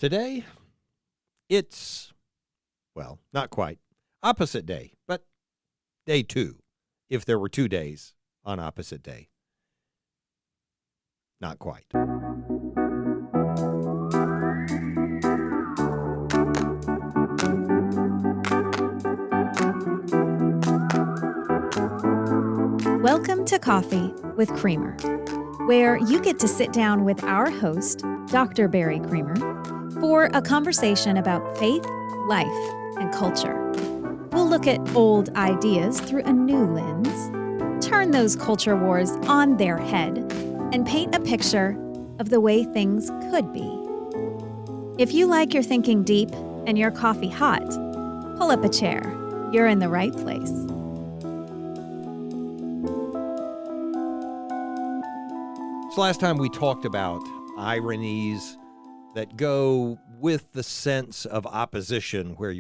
Today, it's, well, not quite, opposite day, but day 2, if there were 2 days on opposite day. Not quite. Welcome to Coffee with Creamer, where you get to sit down with our host, Dr. Barry Creamer, for a conversation about faith, life, and culture. We'll look at old ideas through a new lens, turn those culture wars on their head, and paint a picture of the way things could be. If you like your thinking deep and your coffee hot, pull up a chair. You're in the right place. So last time we talked about ironies that go with the sense of opposition, where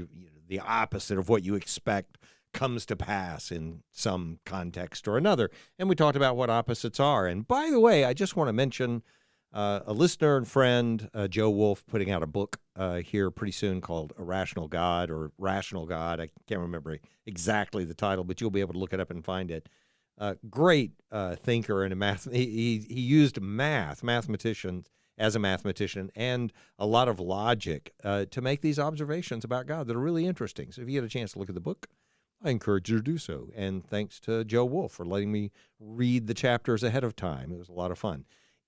the opposite of what you expect comes to pass in some context or another. And we talked about what opposites are. And by the way, I just want to mention a listener and friend, Joe Wolf, putting out a book here pretty soon called Irrational God or Rational God. I can't remember exactly the title, but you'll be able to look it up and find it. Great thinker and he used mathematicians as a mathematician and a lot of logic to make these observations about God that are really interesting. So if you get a chance to look at the book, I encourage you to do so. And thanks to Joe Wolf for letting me read the chapters ahead of time. It was a lot of fun.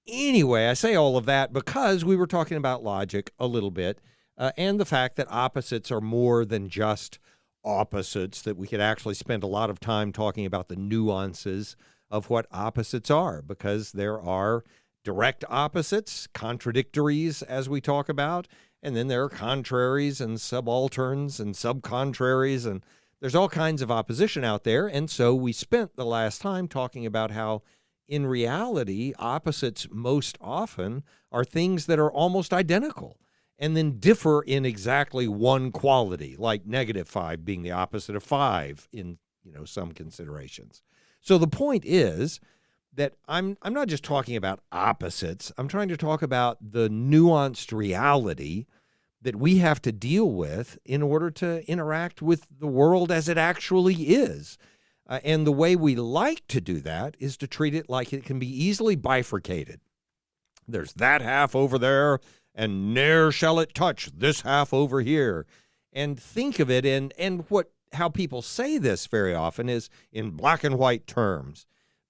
Anyway, I say all of that because we were talking about logic a little bit and the fact that opposites are more than just opposites, that we could actually spend a lot of time talking about the nuances of what opposites are, because there are direct opposites, contradictories, as we talk about, and then there are contraries and subalterns and subcontraries, and there's all kinds of opposition out there. And so we spent the last time talking about how, in reality, opposites most often are things that are almost identical and then differ in exactly one quality, like -5 being the opposite of 5 in some considerations. So the point is that I'm not just talking about opposites. I'm trying to talk about the nuanced reality that we have to deal with in order to interact with the world as it actually is. And the way we like to do that is to treat it like it can be easily bifurcated. There's that half over there, and ne'er shall it touch this half over here. And think of it, and how people say this very often is in black and white terms.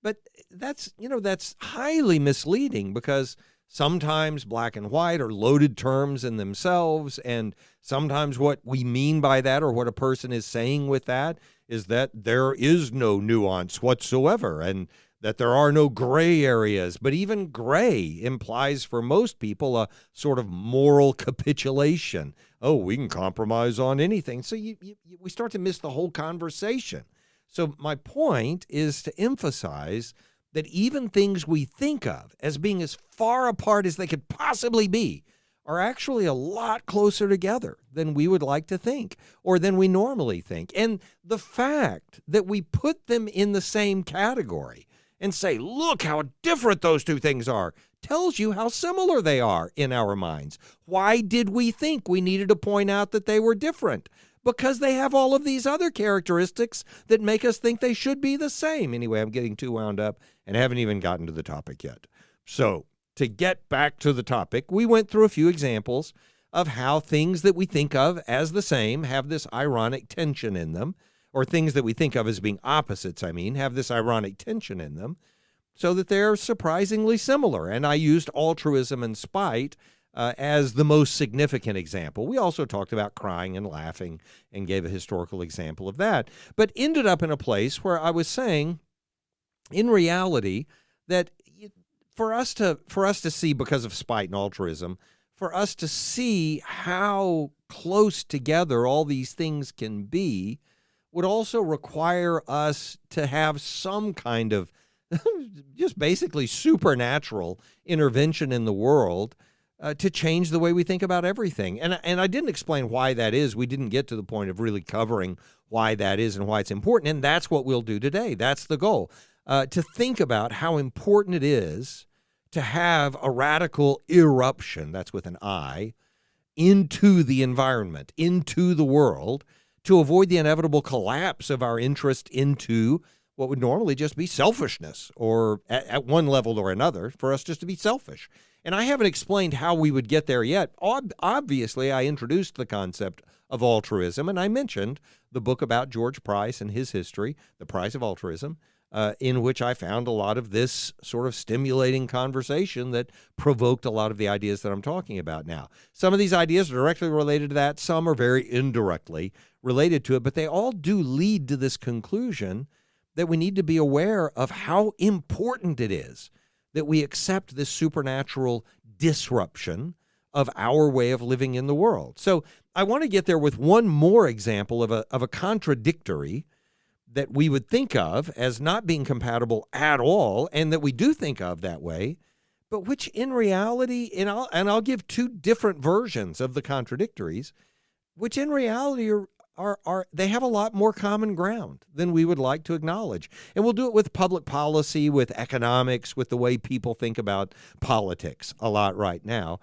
But that's highly misleading, because sometimes black and white are loaded terms in themselves, and sometimes what we mean by that, or what a person is saying with that, is that there is no nuance whatsoever, and that there are no gray areas. But even gray implies for most people a sort of moral capitulation. Oh, we can compromise on anything. So we start to miss the whole conversation. So my point is to emphasize that even things we think of as being as far apart as they could possibly be are actually a lot closer together than we would like to think, or than we normally think. And the fact that we put them in the same category and say, look how different those two things are, tells you how similar they are in our minds. Why did we think we needed to point out that they were different? Because they have all of these other characteristics that make us think they should be the same. Anyway, I'm getting too wound up and haven't even gotten to the topic yet. So to get back to the topic, we went through a few examples of how things that we think of as the same have this ironic tension in them, or things that we think of as being opposites, have this ironic tension in them, so that they're surprisingly similar. And I used altruism and spite as the most significant example. We also talked about crying and laughing and gave a historical example of that, but ended up in a place where I was saying, in reality, that for us to see, because of spite and altruism, for us to see how close together all these things can be, would also require us to have some kind of just basically supernatural intervention in the world to change the way we think about everything. And I didn't explain why that is. We didn't get to the point of really covering why that is and why it's important. And that's what we'll do today. That's the goal, to think about how important it is to have a radical irruption, that's with an I, into the environment, into the world, to avoid the inevitable collapse of our interest into what would normally just be selfishness, or at one level or another, for us just to be selfish. And I haven't explained how we would get there yet. Obviously, I introduced the concept of altruism, and I mentioned the book about George Price and his history, The Price of Altruism, in which I found a lot of this sort of stimulating conversation that provoked a lot of the ideas that I'm talking about now. Some of these ideas are directly related to that. Some are very indirectly related to it, but they all do lead to this conclusion that we need to be aware of how important it is that we accept this supernatural disruption of our way of living in the world. So I want to get there with one more example of a contradictory that we would think of as not being compatible at all, and that we do think of that way, but which in reality, and I'll give two different versions of the contradictories, which in reality are they have a lot more common ground than we would like to acknowledge. And we'll do it with public policy, with economics, with the way people think about politics a lot right now.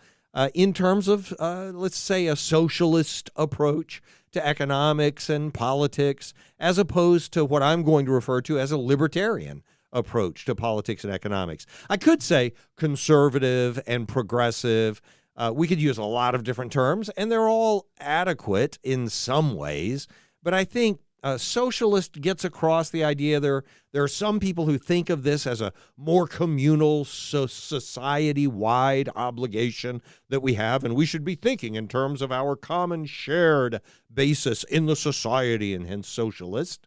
In terms of, let's say, a socialist approach to economics and politics, as opposed to what I'm going to refer to as a libertarian approach to politics and economics. I could say conservative and progressive. We could use a lot of different terms, and they're all adequate in some ways. But I think socialist gets across the idea there are some people who think of this as a more communal, society-wide obligation that we have, and we should be thinking in terms of our common shared basis in the society, and hence socialist.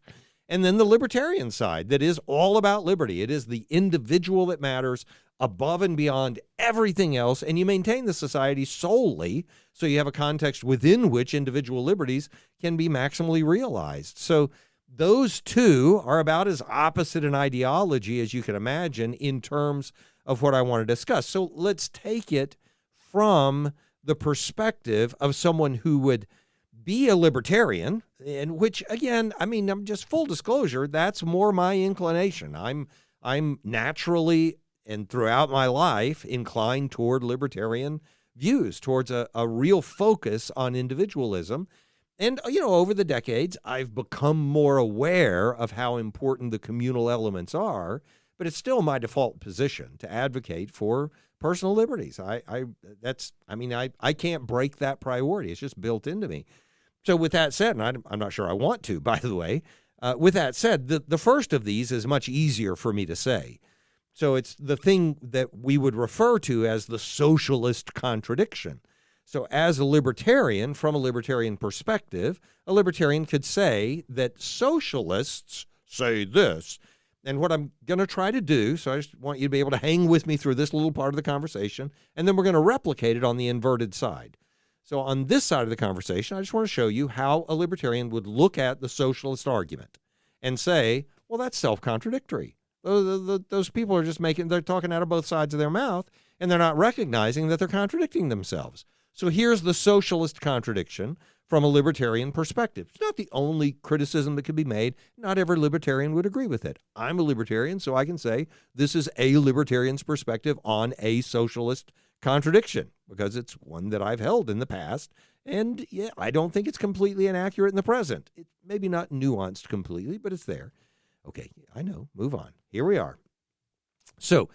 And then the libertarian side that is all about liberty. It is the individual that matters above and beyond everything else, and you maintain the society solely so you have a context within which individual liberties can be maximally realized. So those two are about as opposite an ideology as you can imagine in terms of what I want to discuss. So let's take it from the perspective of someone who would be a libertarian, and which, again, I mean, I'm just full disclosure, that's more my inclination. I'm naturally and throughout my life inclined toward libertarian views, towards a real focus on individualism. And, over the decades, I've become more aware of how important the communal elements are, but it's still my default position to advocate for personal liberties. I can't break that priority. It's just built into me. So with that said, and I'm not sure I want to, by the way, with that said, the first of these is much easier for me to say. So it's the thing that we would refer to as the socialist contradiction. So as a libertarian, from a libertarian perspective, a libertarian could say that socialists say this. And what I'm going to try to do, so I just want you to be able to hang with me through this little part of the conversation, and then we're going to replicate it on the inverted side. So on this side of the conversation, I just want to show you how a libertarian would look at the socialist argument and say, well, that's self-contradictory. Those people are just they're talking out of both sides of their mouth, and they're not recognizing that they're contradicting themselves. So here's the socialist contradiction from a libertarian perspective. It's not the only criticism that could be made. Not every libertarian would agree with it. I'm a libertarian, so I can say this is a libertarian's perspective on a socialist contradiction, because it's one that I've held in the past. And yeah, I don't think it's completely inaccurate in the present. It's maybe not nuanced completely, but it's there. Okay, I know. Move on. Here we are. So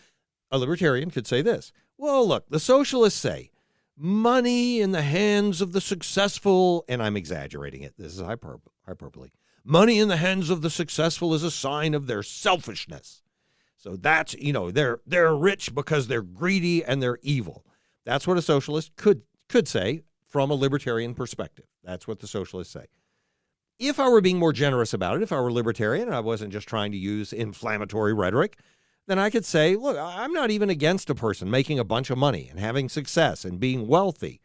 a libertarian could say this. Well, look, the socialists say money in the hands of the successful, and I'm exaggerating it. This is hyperbole. Money in the hands of the successful is a sign of their selfishness. So that's, they're rich because they're greedy and they're evil. That's what a socialist could say from a libertarian perspective. That's what the socialists say. If I were being more generous about it, if I were libertarian and I wasn't just trying to use inflammatory rhetoric, then I could say, look, I'm not even against a person making a bunch of money and having success and being wealthy.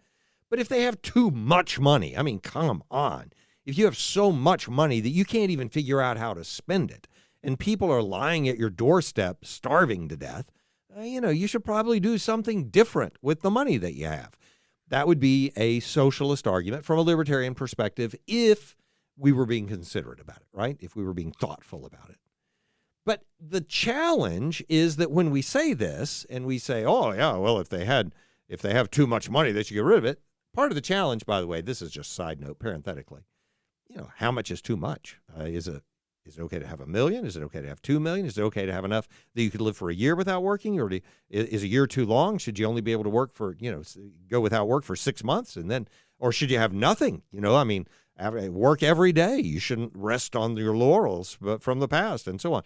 But if they have too much money, I mean, come on. If you have so much money that you can't even figure out how to spend it, and people are lying at your doorstep starving to death, you should probably do something different with the money that you have. That would be a socialist argument from a libertarian perspective if we were being considerate about it, right? If we were being thoughtful about it. But the challenge is that when we say this and we say, oh, yeah, well, if they have too much money, they should get rid of it. Part of the challenge, by the way, this is just side note, parenthetically, how much is too much? Is it okay to have $1 million? Is it okay to have $2 million? Is it okay to have enough that you could live for a year without working? Or is a year too long? Should you only be able to work for, go without work for 6 months or should you have nothing? Work every day. You shouldn't rest on your laurels from the past and so on.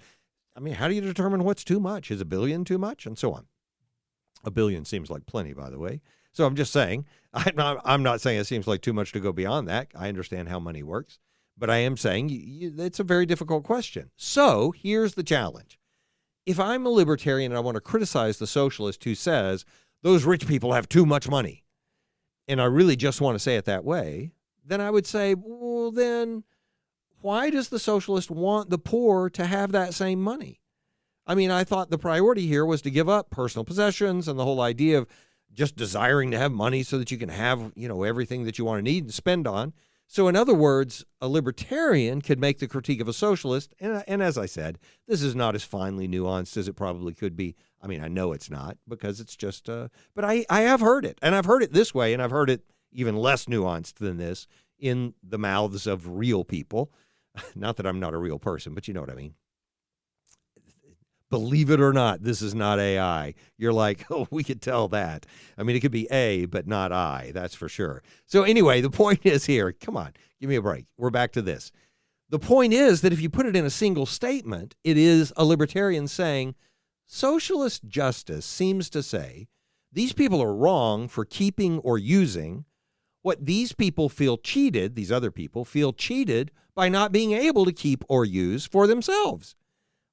How do you determine what's too much? Is $1 billion too much? And so on. $1 billion seems like plenty, by the way. So I'm just saying, I'm not saying it seems like too much to go beyond that. I understand how money works, but I am saying it's a very difficult question. So here's the challenge. If I'm a libertarian and I want to criticize the socialist who says those rich people have too much money, and I really just want to say it that way, then I would say, well, then why does the socialist want the poor to have that same money? I thought the priority here was to give up personal possessions and the whole idea of just desiring to have money so that you can have, everything that you want to need and spend on. So in other words, a libertarian could make the critique of a socialist. And as I said, this is not as finely nuanced as it probably could be. I know it's not because it's just, but I have heard it, and I've heard it this way, and I've heard it even less nuanced than this in the mouths of real people. Not that I'm not a real person, but you know what I mean. Believe it or not, this is not AI. You're like, oh, we could tell that. It could be A, but not I, that's for sure. So anyway, the point is here, come on, give me a break. We're back to this. The point is that if you put it in a single statement, it is a libertarian saying, socialist justice seems to say these people are wrong for keeping or using what these people feel cheated, these other people feel cheated by not being able to keep or use for themselves.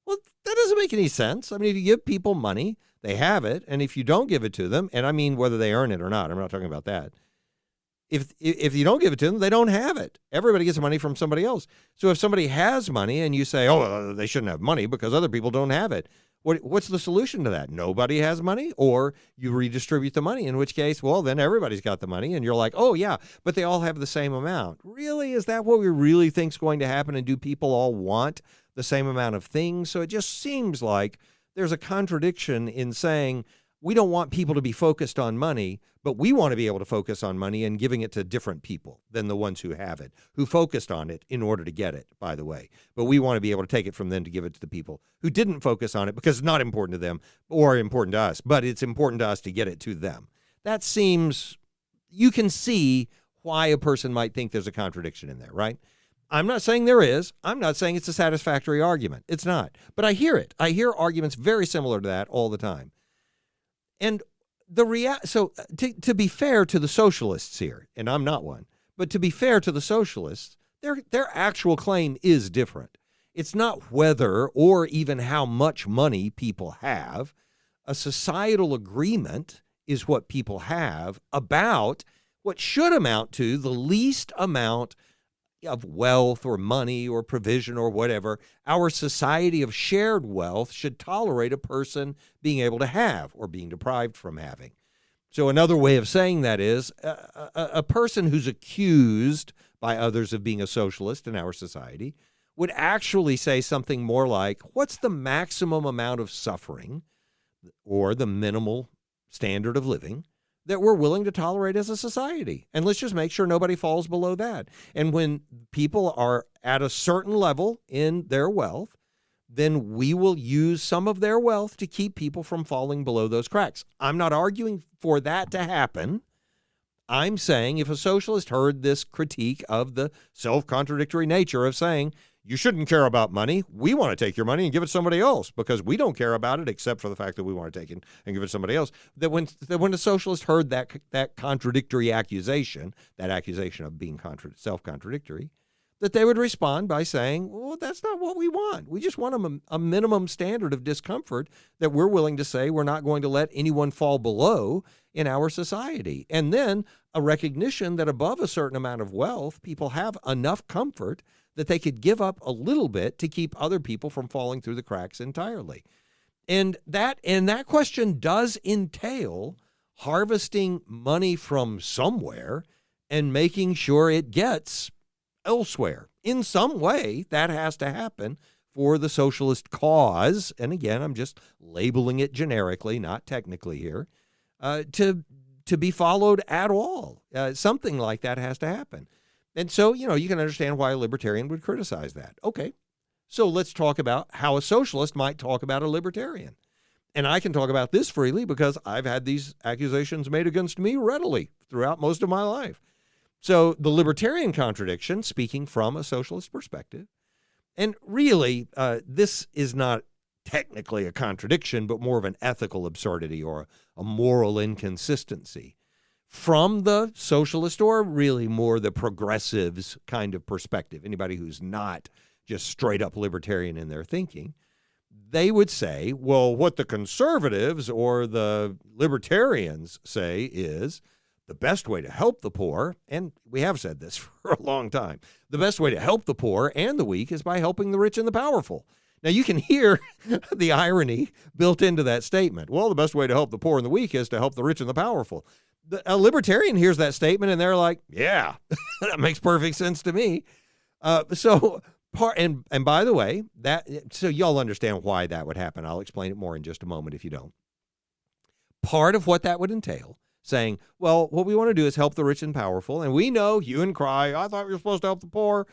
Well, that doesn't make any sense. If you give people money, they have it. And if you don't give it to them, and whether they earn it or not, I'm not talking about that. If you don't give it to them, they don't have it. Everybody gets money from somebody else. So if somebody has money and you say, oh, they shouldn't have money because other people don't have it, what's the solution to that? Nobody has money, or you redistribute the money, in which case, well, then everybody's got the money, and you're like, oh, yeah, but they all have the same amount. Really? Is that what we really think is going to happen, and do people all want the same amount of things? So it just seems like there's a contradiction in saying we don't want people to be focused on money, but we want to be able to focus on money and giving it to different people than the ones who have it, who focused on it in order to get it, by the way. But we want to be able to take it from them to give it to the people who didn't focus on it because it's not important to them or important to us, but it's important to us to get it to them. That seems, you can see why a person might think there's a contradiction in there, right? I'm not saying there is. I'm not saying it's a satisfactory argument. It's not. But I hear it. I hear arguments very similar to that all the time. And to be fair to the socialists here, and I'm not one, but to be fair to the socialists, their actual claim is different. It's not whether or even how much money people have. A societal agreement is what people have about what should amount to the least amount of wealth or money or provision or whatever our society of shared wealth should tolerate a person being able to have or being deprived from having. So another way of saying that is a person who's accused by others of being a socialist in our society would actually say something more like, what's the maximum amount of suffering or the minimal standard of living that we're willing to tolerate as a society? And let's just make sure nobody falls below that. And when people are at a certain level in their wealth, then we will use some of their wealth to keep people from falling below those cracks. I'm not arguing for that to happen. I'm saying if a socialist heard this critique of the self-contradictory nature of saying, you shouldn't care about money, we want to take your money and give it to somebody else because we don't care about it except for the fact that we want to take it and give it to somebody else, that when a socialist heard that contradictory accusation, that accusation of being self-contradictory, that they would respond by saying, well, that's not what we want. We just want a minimum standard of discomfort that we're willing to say we're not going to let anyone fall below in our society. And then a recognition that above a certain amount of wealth, people have enough comfort that they could give up a little bit to keep other people from falling through the cracks entirely. And that question does entail harvesting money from somewhere and making sure it gets elsewhere. In some way, that has to happen for the socialist cause. And again, I'm just labeling it generically, not technically here, to to be followed at all. Something like that has to happen. And so, you can understand why a libertarian would criticize that. Okay, so let's talk about how a socialist might talk about a libertarian. And I can talk about this freely because I've had these accusations made against me readily throughout most of my life. So the libertarian contradiction, speaking from a socialist perspective, and really, this is not technically a contradiction, but more of an ethical absurdity or a moral inconsistency from the socialist, or really more the progressives kind of perspective. Anybody who's not just straight up libertarian in their thinking, they would say, well, what the conservatives or the libertarians say is the best way to help the poor, and we have said this for a long time, the best way to help the poor and the weak is by helping the rich and the powerful. Now, you can hear the irony built into that statement. Well, the best way to help the poor and the weak is to help the rich and the powerful. A libertarian hears that statement and they're like, yeah, that makes perfect sense to me. And by the way, so y'all understand why that would happen. I'll explain it more in just a moment if you don't. Part of what that would entail, saying, well, what we want to do is help the rich and powerful, and we know, hue and cry, I thought we were supposed to help the poor.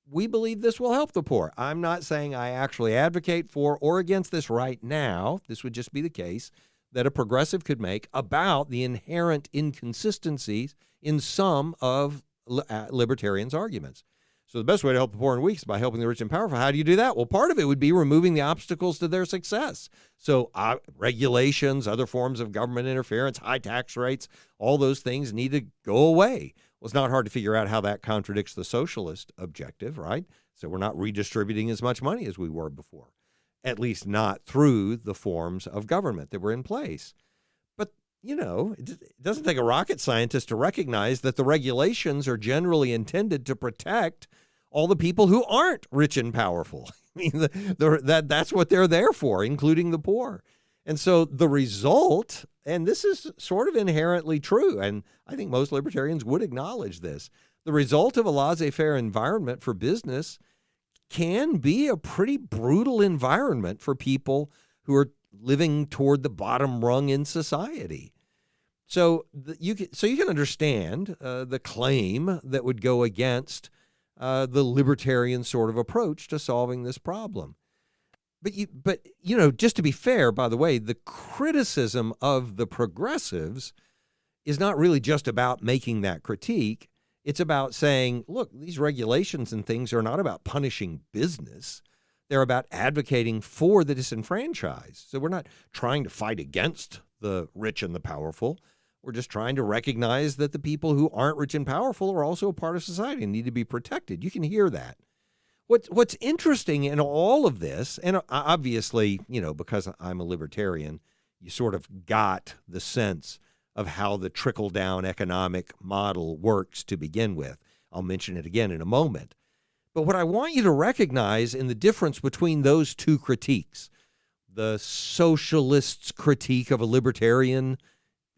We believe this will help the poor. I'm not saying I actually advocate for or against this right now. This would just be the case that a progressive could make about the inherent inconsistencies in some of libertarians' arguments. So the best way to help the poor and weak is by helping the rich and powerful. How do you do that? Well, part of it would be removing the obstacles to their success. So regulations, other forms of government interference, high tax rates, all those things need to go away. Well, it's not hard to figure out how that contradicts the socialist objective, right? So we're not redistributing as much money as we were before, at least not through the forms of government that were in place. But, it doesn't take a rocket scientist to recognize that the regulations are generally intended to protect all the people who aren't rich and powerful. I mean, that's what they're there for, including the poor. And so the result, and this is sort of inherently true, and I think most libertarians would acknowledge this, the result of a laissez-faire environment for business can be a pretty brutal environment for people who are living toward the bottom rung in society. So you can understand the claim that would go against the libertarian sort of approach to solving this problem. But just to be fair, by the way, the criticism of the progressives is not really just about making that critique. It's about saying, look, these regulations and things are not about punishing business. They're about advocating for the disenfranchised. So we're not trying to fight against the rich and the powerful. We're just trying to recognize that the people who aren't rich and powerful are also a part of society and need to be protected. You can hear that. What's interesting in all of this, and obviously, because I'm a libertarian, you sort of got the sense of how the trickle-down economic model works to begin with. I'll mention it again in a moment. But what I want you to recognize in the difference between those two critiques, the socialist's critique of a libertarian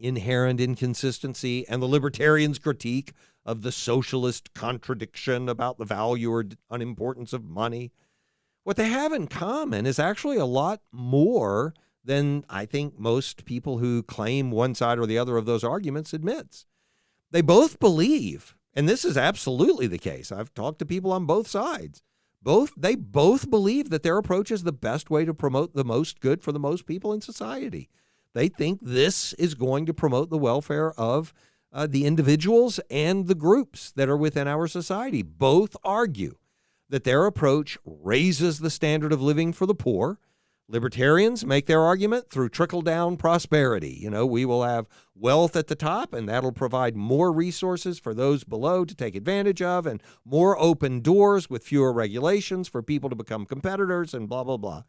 inherent inconsistency and the libertarian's critique of the socialist contradiction about the value or unimportance of money, what they have in common is actually a lot more than I think most people who claim one side or the other of those arguments admits. They both believe, and this is absolutely the case. I've talked to people on both sides. They both believe that their approach is the best way to promote the most good for the most people in society. They think this is going to promote the welfare of the individuals and the groups that are within our society. Both argue that their approach raises the standard of living for the poor. Libertarians make their argument through trickle-down prosperity. We will have wealth at the top, and that'll provide more resources for those below to take advantage of, and more open doors with fewer regulations for people to become competitors, and blah, blah, blah.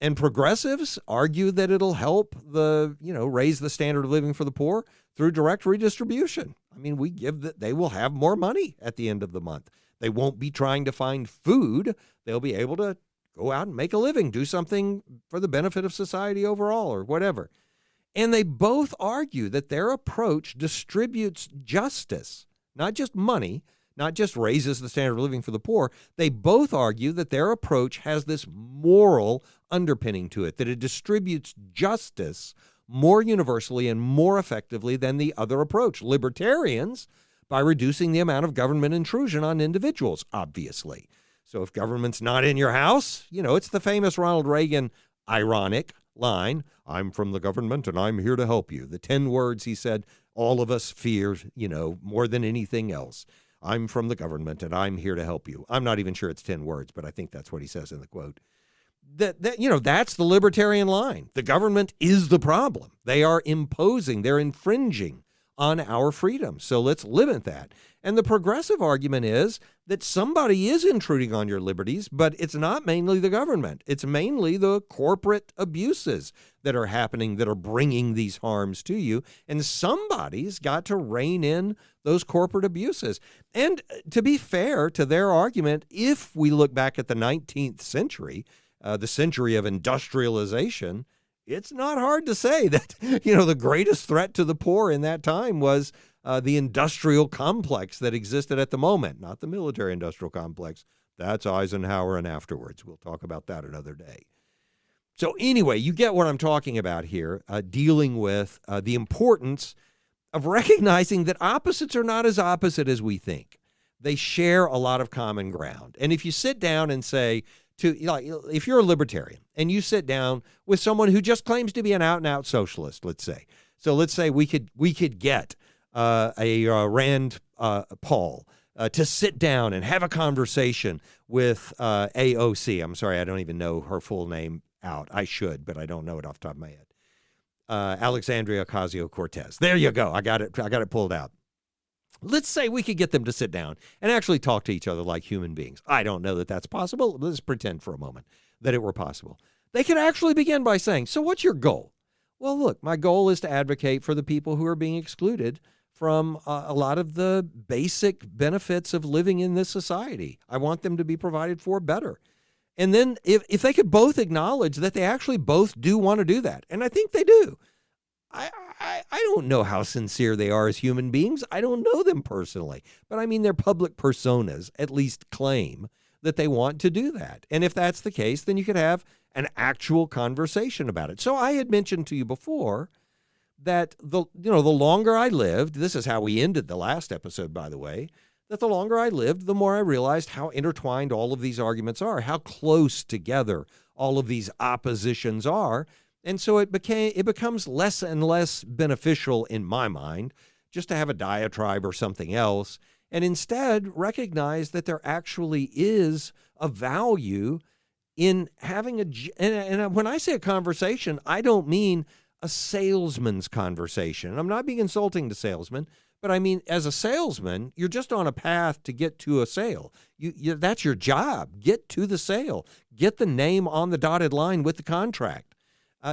And progressives argue that it'll help raise the standard of living for the poor through direct redistribution. I mean, we give that they will have more money at the end of the month. They won't be trying to find food. They'll be able to go out and make a living, do something for the benefit of society overall or whatever. And they both argue that their approach distributes justice, not just money, not just raises the standard of living for the poor. They both argue that their approach has this moral underpinning to it, that it distributes justice more universally and more effectively than the other approach. Libertarians, by reducing the amount of government intrusion on individuals, obviously. So if government's not in your house, it's the famous Ronald Reagan ironic line, I'm from the government and I'm here to help you. The 10 words he said all of us fear, more than anything else. I'm from the government and I'm here to help you. I'm not even sure it's 10 words, but I think that's what he says in the quote. That's the libertarian line. The government is the problem. They are imposing, they're infringing on our freedom. So let's limit that. And the progressive argument is that somebody is intruding on your liberties, but it's not mainly the government. It's mainly the corporate abuses that are happening that are bringing these harms to you. And somebody's got to rein in those corporate abuses. And to be fair to their argument, if we look back at the 19th century, the century of industrialization, it's not hard to say that, the greatest threat to the poor in that time was the industrial complex that existed at the moment, not the military-industrial complex. That's Eisenhower and afterwards. We'll talk about that another day. So anyway, you get what I'm talking about here, dealing with the importance of recognizing that opposites are not as opposite as we think. They share a lot of common ground. And if you sit down and say, if you're a libertarian and you sit down with someone who just claims to be an out-and-out socialist, let's say. So let's say we could get a Rand Paul to sit down and have a conversation with AOC. I'm sorry, I don't even know her full name out. I should, but I don't know it off the top of my head. Alexandria Ocasio-Cortez. There you go. I got it pulled out. Let's say we could get them to sit down and actually talk to each other like human beings. I don't know that that's possible. Let's pretend for a moment that it were possible. They could actually begin by saying, so what's your goal? Well, look, my goal is to advocate for the people who are being excluded from a lot of the basic benefits of living in this society. I want them to be provided for better. And then if they could both acknowledge that they actually both do want to do that, and I think they do. I don't know how sincere they are as human beings. I don't know them personally. But I mean, their public personas at least claim that they want to do that. And if that's the case, then you could have an actual conversation about it. So I had mentioned to you before that the longer I lived, this is how we ended the last episode, by the way, that the longer I lived, the more I realized how intertwined all of these arguments are, how close together all of these oppositions are. And so it becomes less and less beneficial in my mind just to have a diatribe or something else, and instead recognize that there actually is a value in having and when I say a conversation, I don't mean a salesman's conversation. I'm not being insulting to salesmen, but I mean, as a salesman, you're just on a path to get to a sale. That's your job. Get to the sale. Get the name on the dotted line with the contract.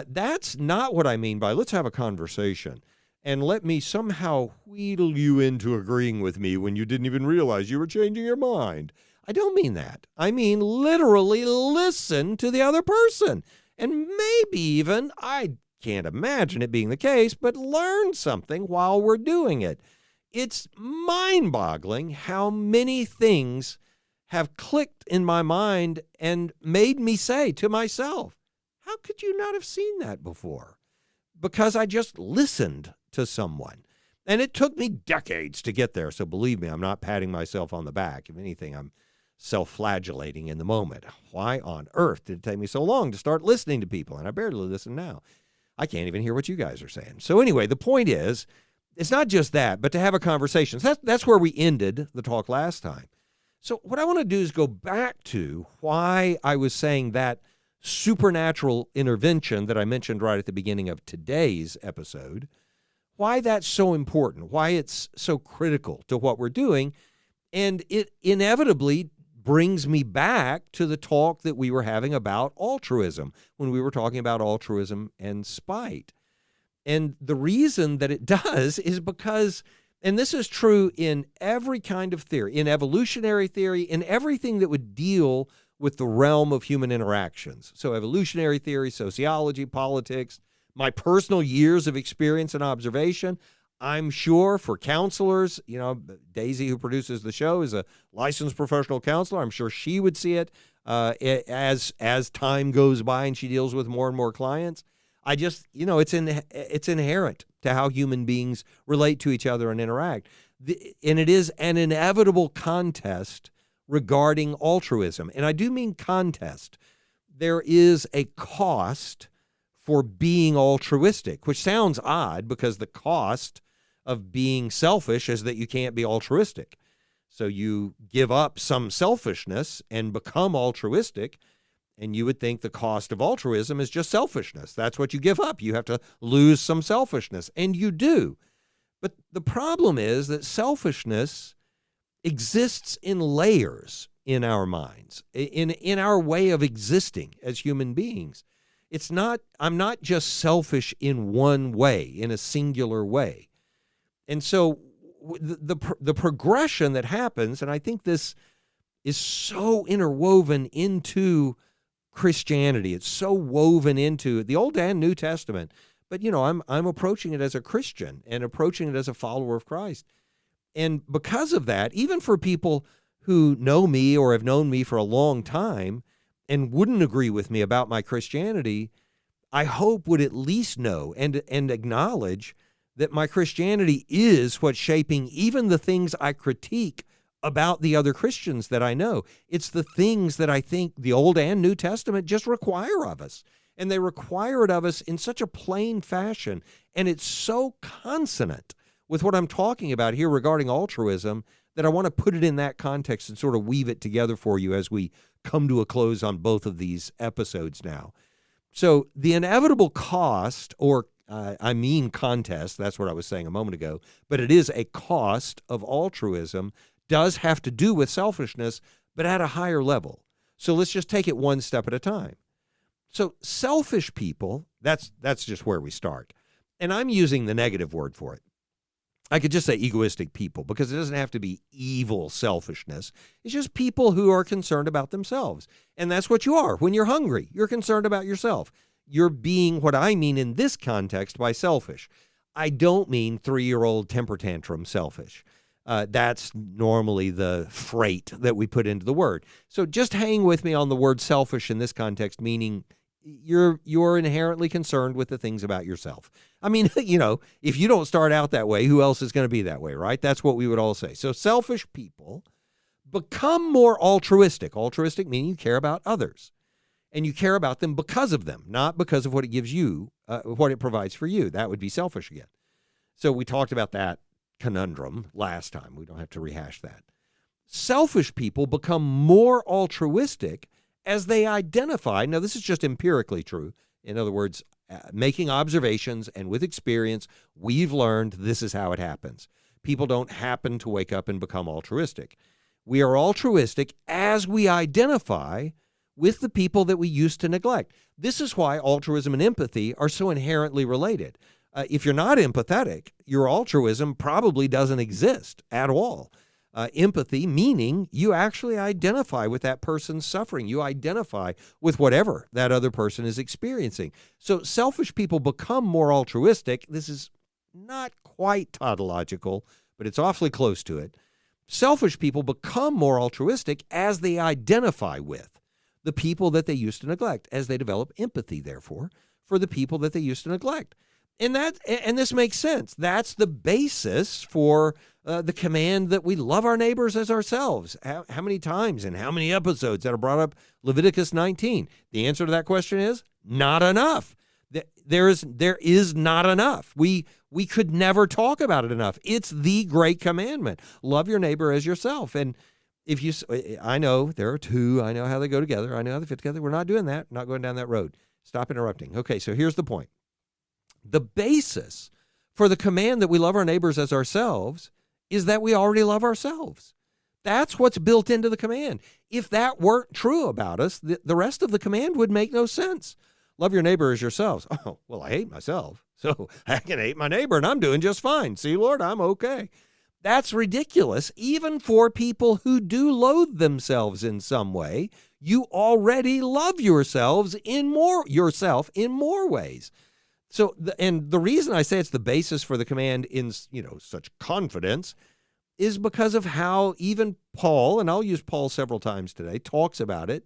That's not what I mean by let's have a conversation and let me somehow wheedle you into agreeing with me when you didn't even realize you were changing your mind. I don't mean that. I mean literally listen to the other person and maybe even, I can't imagine it being the case, but learn something while we're doing it. It's mind-boggling how many things have clicked in my mind and made me say to myself, how could you not have seen that before? Because I just listened to someone. And it took me decades to get there. So believe me, I'm not patting myself on the back. If anything, I'm self-flagellating in the moment. Why on earth did it take me so long to start listening to people? And I barely listen now. I can't even hear what you guys are saying. So anyway, the point is, it's not just that, but to have a conversation. So that's where we ended the talk last time. So what I want to do is go back to why I was saying that supernatural intervention that I mentioned right at the beginning of today's episode, why that's so important, why it's so critical to what we're doing. And it inevitably brings me back to the talk that we were having about altruism, when we were talking about altruism and spite. And the reason that it does is because, and this is true in every kind of theory, in evolutionary theory, in everything that would deal with the realm of human interactions. So evolutionary theory, sociology, politics, my personal years of experience and observation. I'm sure for counselors, Daisy, who produces the show, is a licensed professional counselor. I'm sure she would see it as time goes by and she deals with more and more clients. I just, it's inherent to how human beings relate to each other and interact. And it is an inevitable contest regarding altruism. And I do mean contest. There is a cost for being altruistic, which sounds odd because the cost of being selfish is that you can't be altruistic. So you give up some selfishness and become altruistic, and you would think the cost of altruism is just selfishness. That's what you give up. You have to lose some selfishness, and you do. But the problem is that selfishness exists in layers in our minds, in our way of existing as human beings. I'm not just selfish in one way, in a singular way. And so the progression that happens, and I think this is so interwoven into Christianity. It's so woven into the Old and New Testament. But, I'm approaching it as a Christian and approaching it as a follower of Christ. And because of that, even for people who know me or have known me for a long time and wouldn't agree with me about my Christianity, I hope would at least know and acknowledge that my Christianity is what's shaping even the things I critique about the other Christians that I know. It's the things that I think the Old and New Testament just require of us. And they require it of us in such a plain fashion. And it's so consonant with what I'm talking about here regarding altruism that I want to put it in that context and sort of weave it together for you as we come to a close on both of these episodes now. So the inevitable cost, or contest, that's what I was saying a moment ago, but it is a cost of altruism, does have to do with selfishness, but at a higher level. So let's just take it one step at a time. So selfish people, that's just where we start. And I'm using the negative word for it. I could just say egoistic people because it doesn't have to be evil selfishness. It's just people who are concerned about themselves. And that's what you are. When you're hungry, you're concerned about yourself. You're being what I mean in this context by selfish. I don't mean 3-year-old temper tantrum selfish. That's normally the freight that we put into the word. So just hang with me on the word selfish in this context, meaning you're inherently concerned with the things about yourself. I mean, if you don't start out that way, who else is going to be that way, right? That's what we would all say. So selfish people become more altruistic. Altruistic meaning you care about others. And you care about them because of them, not because of what it gives you, what it provides for you. That would be selfish again. So we talked about that conundrum last time. We don't have to rehash that. Selfish people become more altruistic as they identify. Now, this is just empirically true. In other words, making observations, and with experience, we've learned this is how it happens. People don't happen to wake up and become altruistic. We are altruistic as we identify with the people that we used to neglect. This is why altruism and empathy are so inherently related. If you're not empathetic, your altruism probably doesn't exist at all. Empathy meaning you actually identify with that person's suffering. You identify with whatever that other person is experiencing. So selfish people become more altruistic. This is not quite tautological, but it's awfully close to it. Selfish people become more altruistic as they identify with the people that they used to neglect, as they develop empathy, therefore, for the people that they used to neglect. And this makes sense. That's the basis for the command that we love our neighbors as ourselves. How many times and how many episodes that are brought up Leviticus 19? The answer to that question is not enough. There is not enough. We could never talk about it enough. It's the great commandment. Love your neighbor as yourself. And I know there are two. I know how they go together. I know how they fit together. We're not doing that. Not going down that road. Stop interrupting. Okay, so here's the point. The basis for the command that we love our neighbors as ourselves is that we already love ourselves. That's what's built into the command. If that weren't true about us, the rest of the command would make no sense. Love your neighbor as yourselves. Oh, well, I hate myself, so I can hate my neighbor, and I'm doing just fine. See, Lord, I'm okay. That's ridiculous, even for people who do loathe themselves in some way. You already love yourself in more ways. So, and the reason I say it's the basis for the command in, such confidence is because of how even Paul, and I'll use Paul several times today, talks about it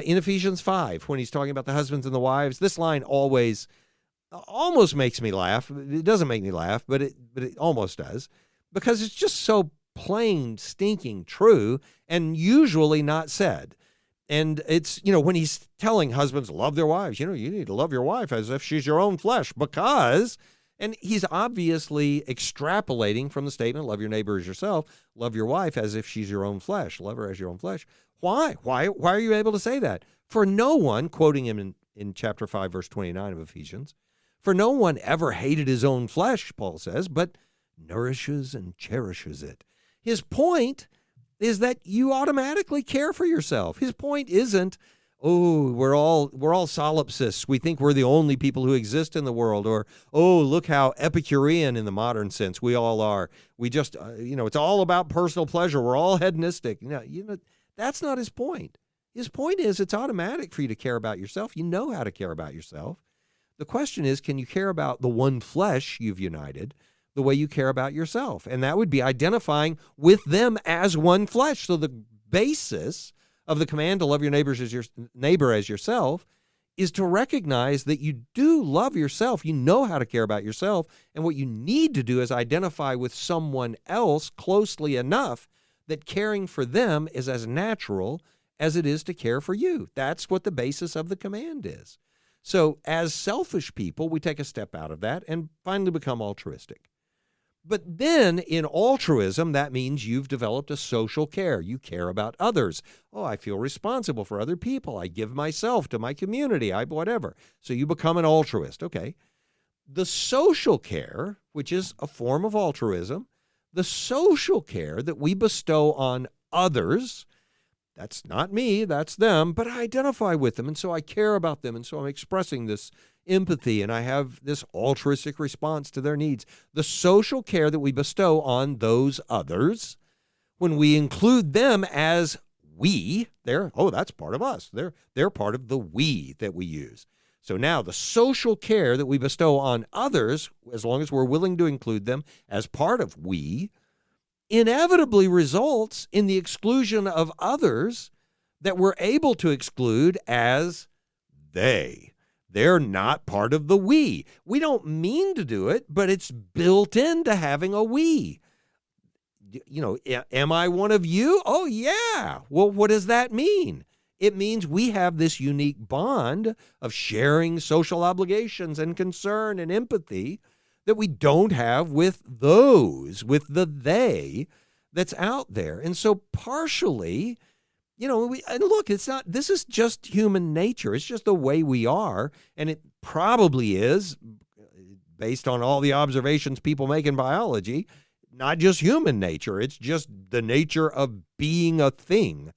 in Ephesians 5 when he's talking about the husbands and the wives. This line always almost makes me laugh. It doesn't make me laugh, but it almost does, because it's just so plain stinking true and usually not said. And it's, when he's telling husbands, love their wives, you need to love your wife as if she's your own flesh, because, and he's obviously extrapolating from the statement, love your neighbor as yourself, love your wife as if she's your own flesh, love her as your own flesh. Why? Why are you able to say that? For no one, quoting him in chapter 5, verse 29 of Ephesians, for no one ever hated his own flesh, Paul says, but nourishes and cherishes it. His point is that you automatically care for yourself. His point isn't, we're all solipsists. We think we're the only people who exist in the world, or, look how Epicurean in the modern sense we all are. We just, it's all about personal pleasure. We're all hedonistic. That's not his point. His point is it's automatic for you to care about yourself. You know how to care about yourself. The question is, can you care about the one flesh you've united the way you care about yourself? And that would be identifying with them as one flesh. So the basis of the command to love your neighbor as yourself is to recognize that you do love yourself. You know how to care about yourself. And what you need to do is identify with someone else closely enough that caring for them is as natural as it is to care for you. That's what the basis of the command is. So as selfish people, we take a step out of that and finally become altruistic. But then in altruism, that means you've developed a social care. You care about others. I feel responsible for other people. I give myself to my community, whatever. So you become an altruist. Okay. The social care, which is a form of altruism, the social care that we bestow on others, that's not me, that's them, but I identify with them, and so I care about them, and so I'm expressing this empathy, and I have this altruistic response to their needs. The social care that we bestow on those others, when we include them as we, that's part of us. They're part of the we that we use. So now the social care that we bestow on others, as long as we're willing to include them as part of we, inevitably results in the exclusion of others that we're able to exclude as they. They're not part of the we. We don't mean to do it, but it's built into having a we. Am I one of you? Oh, yeah. Well, what does that mean? It means we have this unique bond of sharing social obligations and concern and empathy that we don't have with with the they that's out there. And so partially, and look, this is just human nature. It's just the way we are. And it probably is, based on all the observations people make in biology, not just human nature. It's just the nature of being a thing.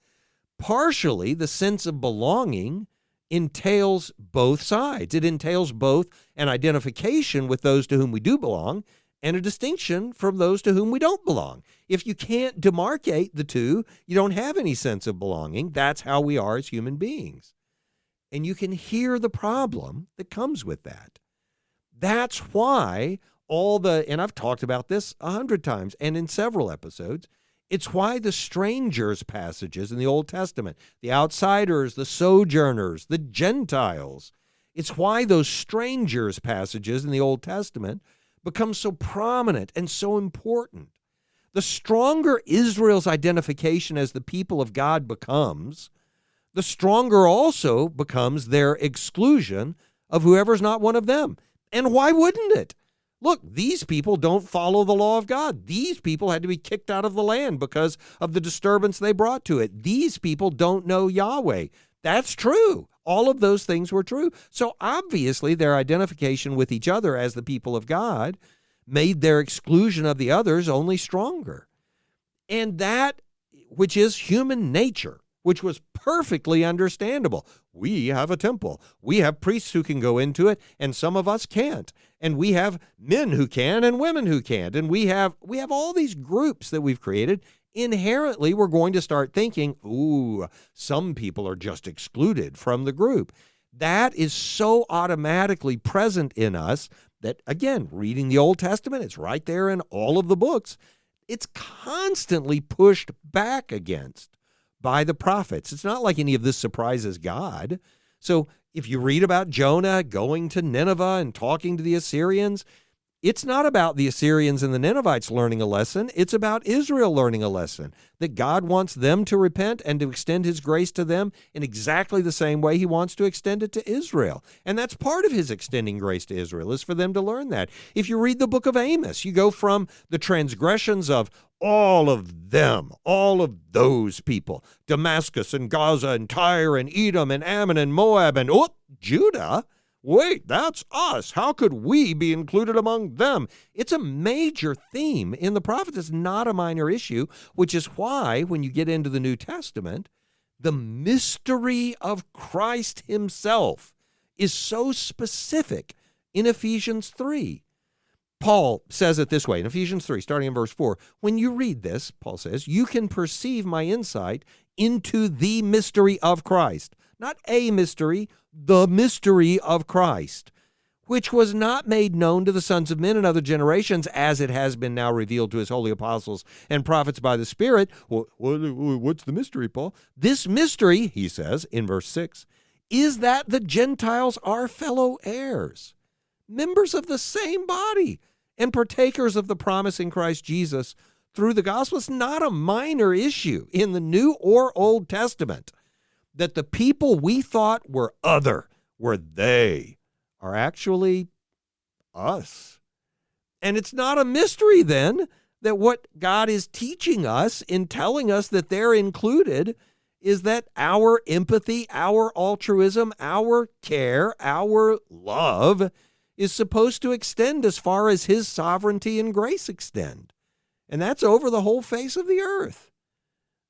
Partially, the sense of belonging entails both sides. It entails both an identification with those to whom we do belong and a distinction from those to whom we don't belong. If you can't demarcate the two, you don't have any sense of belonging. That's how we are as human beings. And you can hear the problem that comes with that. That's why and I've talked about this 100 times and in several episodes, it's why the strangers passages in the Old Testament, the outsiders, the sojourners, the Gentiles, it's why those strangers passages in the Old Testament become so prominent and so important. The stronger Israel's identification as the people of God becomes, the stronger also becomes their exclusion of whoever's not one of them. And why wouldn't it? Look, these people don't follow the law of God. These people had to be kicked out of the land because of the disturbance they brought to it. These people don't know Yahweh. That's true. All of those things were true. So obviously their identification with each other as the people of God made their exclusion of the others only stronger. And that, which is human nature, which was perfectly understandable. We have a temple. We have priests who can go into it, and some of us can't. And we have men who can and women who can't. And we have all these groups that we've created. Inherently, we're going to start thinking, some people are just excluded from the group. That is so automatically present in us that, again, reading the Old Testament, it's right there in all of the books. It's constantly pushed back against by the prophets. It's not like any of this surprises God. So if you read about Jonah going to Nineveh and talking to the Assyrians, it's not about the Assyrians and the Ninevites learning a lesson. It's about Israel learning a lesson, that God wants them to repent and to extend his grace to them in exactly the same way he wants to extend it to Israel. And that's part of his extending grace to Israel, is for them to learn that. If you read the book of Amos, you go from the transgressions of all of them, all of those people, Damascus and Gaza and Tyre and Edom and Ammon and Moab and Judah. Wait, that's us. How could we be included among them? It's a major theme in the prophets. It's not a minor issue, which is why when you get into the New Testament, the mystery of Christ himself is so specific in Ephesians 3. Paul says it this way in Ephesians 3, starting in verse 4. When you read this, Paul says, you can perceive my insight into the mystery of Christ. Not a mystery, the mystery of Christ, which was not made known to the sons of men in other generations, as it has been now revealed to his holy apostles and prophets by the Spirit. Well, what's the mystery, Paul? This mystery, he says in verse 6, is that the Gentiles are fellow heirs, members of the same body, and partakers of the promise in Christ Jesus through the gospel. It's not a minor issue in the New or Old Testament that the people we thought were other, were they, are actually us. And it's not a mystery then that what God is teaching us in telling us that they're included is that our empathy, our altruism, our care, our love is supposed to extend as far as his sovereignty and grace extend. And that's over the whole face of the earth.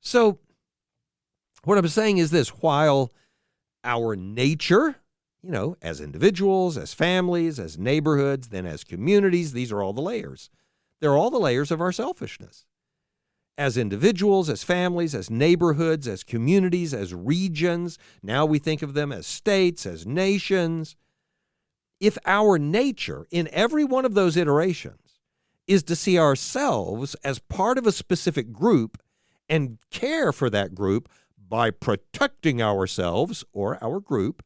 So what I'm saying is this: while our nature, as individuals, as families, as neighborhoods, then as communities, these are all the layers. They're all the layers of our selfishness. As individuals, as families, as neighborhoods, as communities, as regions, now we think of them as states, as nations. If our nature in every one of those iterations is to see ourselves as part of a specific group and care for that group by protecting ourselves or our group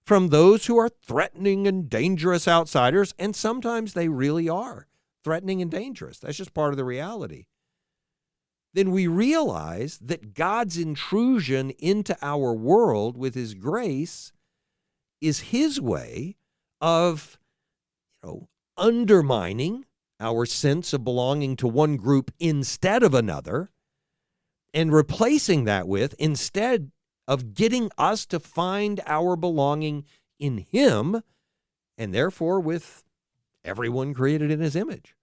from those who are threatening and dangerous outsiders, and sometimes they really are threatening and dangerous. That's just part of the reality. Then we realize that God's intrusion into our world with his grace is his way of, undermining our sense of belonging to one group instead of another, and replacing that with, instead of getting us to find our belonging in him, and therefore with everyone created in his image.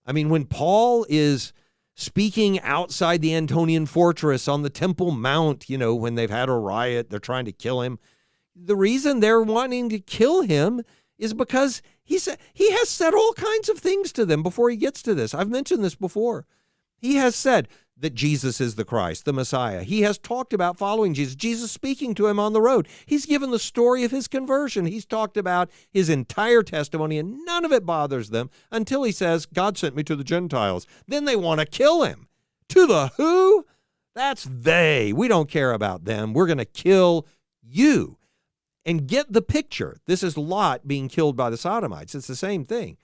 I mean, when Paul is speaking outside the Antonian fortress on the Temple Mount, when they've had a riot, they're trying to kill him. The reason they're wanting to kill him is because he has said all kinds of things to them before he gets to this. I've mentioned this before. He has said that Jesus is the Christ, the Messiah. He has talked about following Jesus. Jesus speaking to him on the road. He's given the story of his conversion. He's talked about his entire testimony, and none of it bothers them until he says, God sent me to the Gentiles. Then they want to kill him. To the who? That's they. We don't care about them. We're going to kill you. And get the picture. This is Lot being killed by the Sodomites. It's the same thing.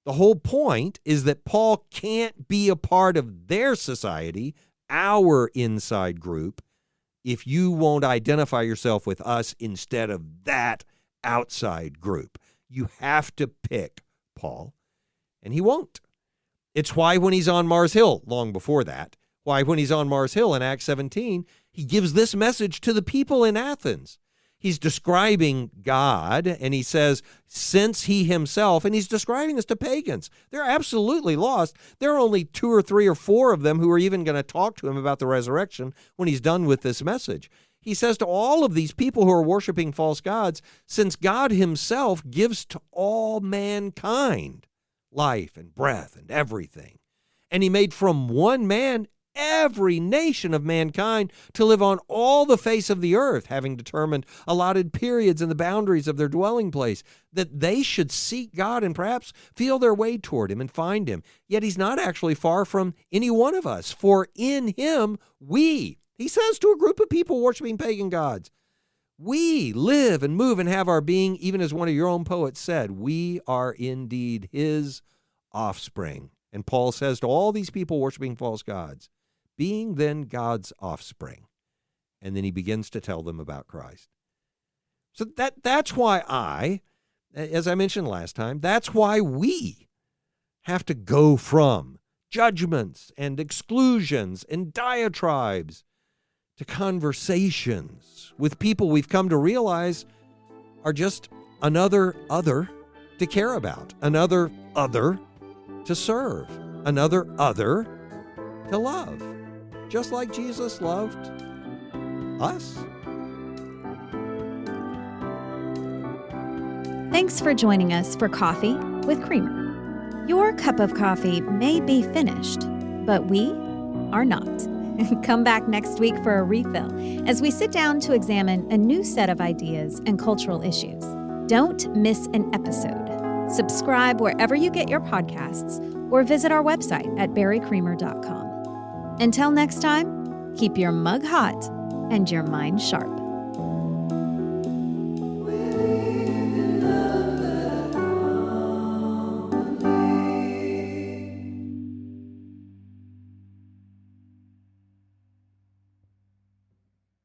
The whole point is that Paul can't be a part of their society, our inside group, if you won't identify yourself with us instead of that outside group. You have to pick, Paul, and he won't. It's why when he's on Mars Hill, long before that, why when he's on Mars Hill in Acts 17, he gives this message to the people in Athens. He's describing God, and he says, since he himself, and he's describing this to pagans. They're absolutely lost. There are only 2 or 3 or 4 of them who are even going to talk to him about the resurrection when he's done with this message. He says to all of these people who are worshiping false gods, since God himself gives to all mankind life and breath and everything, and he made from one man every nation of mankind to live on all the face of the earth, having determined allotted periods and the boundaries of their dwelling place, that they should seek God and perhaps feel their way toward him and find him. Yet he's not actually far from any one of us, for in him he says to a group of people worshiping pagan gods, We live and move and have our being, even as one of your own poets said, we are indeed his offspring. And Paul says to all these people worshiping false gods, being then God's offspring. And then he begins to tell them about Christ. So that's why as I mentioned last time, that's why we have to go from judgments and exclusions and diatribes to conversations with people we've come to realize are just another other to care about, another other to serve, another other to love, just like Jesus loved us. Thanks for joining us for Coffee with Creamer. Your cup of coffee may be finished, but we are not. Come back next week for a refill as we sit down to examine a new set of ideas and cultural issues. Don't miss an episode. Subscribe wherever you get your podcasts or visit our website at barrycreamer.com. Until next time, keep your mug hot and your mind sharp.